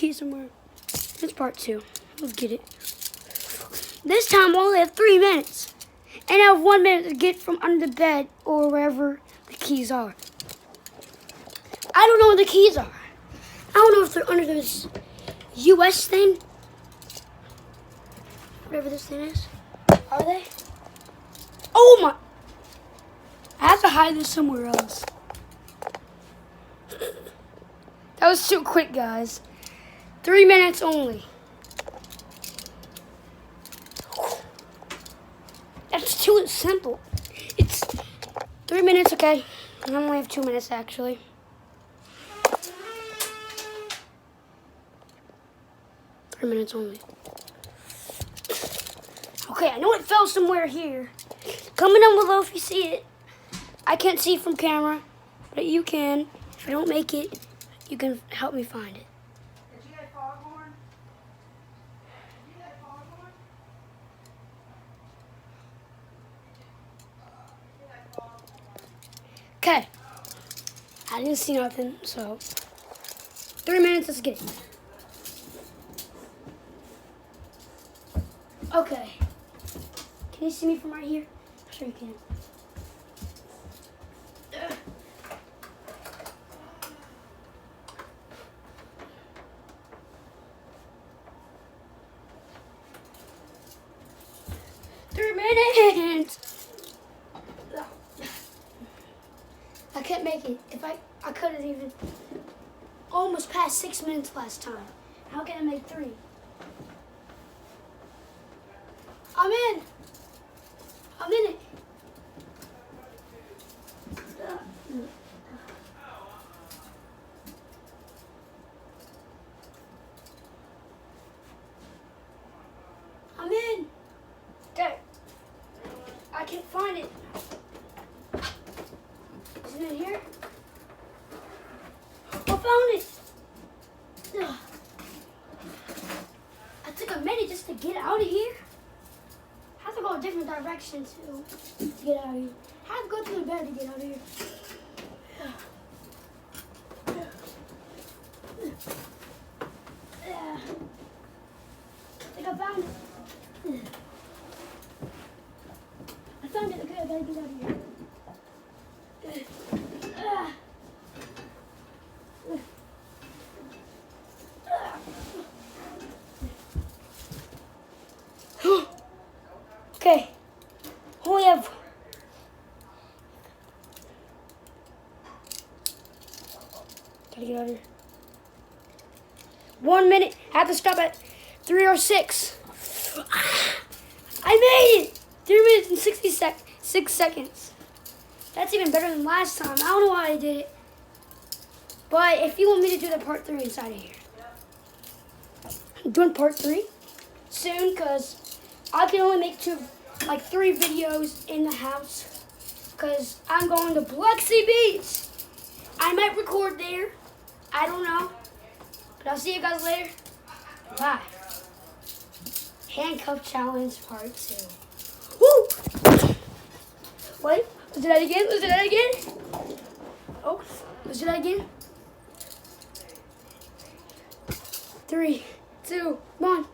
key somewhere. It's part 2. Let's get it. This time I only have 3 minutes. And I have 1 minute to get from under the bed or wherever the keys are. I don't know where the keys are. I don't know if they're under this US thing. Whatever this thing is. Are they? Oh my. I have to hide this somewhere else. That was too quick, guys. 3 minutes only. That's too simple. It's 3 minutes, okay. I only have 2 minutes, actually. Three minutes only. Okay, I know it fell somewhere here. Comment down below if you see it. I can't see from camera, but you can. If I don't make it, you can help me find it. Did you get foghorn? Did you get foghorn? Okay. I didn't see nothing, so 3 minutes, let's get it. Okay. Can you see me from right here? I'm sure you can. Ugh. Three minutes! I can't make it. If I could have even almost passed 6 minutes last time. How can I make 3? I'm in. I'm in it. I'm in. Okay. I can't find it. Is it in here? I found it. Ugh. I took a minute just to get out of here. I have to go a different direction to get out of here. I have to go to the bed to get out of here. I think I found it. I found it. Okay, I gotta get out of here. Okay, only have gotta get out of here. 1 minute. I have to stop at 3 or 6. I made it. 3 minutes and 6 seconds. That's even better than last time. I don't know why I did it. But if you want me to do the part 3 inside of here, I'm doing part 3 soon because I can only make 3 videos in the house because I'm going to Biloxi Beach. I might record there. I don't know. But I'll see you guys later. Bye. Handcuff challenge part 2. Woo! Wait, let's do that again. Let's do that again. Oh, let's do that again. 3, 2, 1.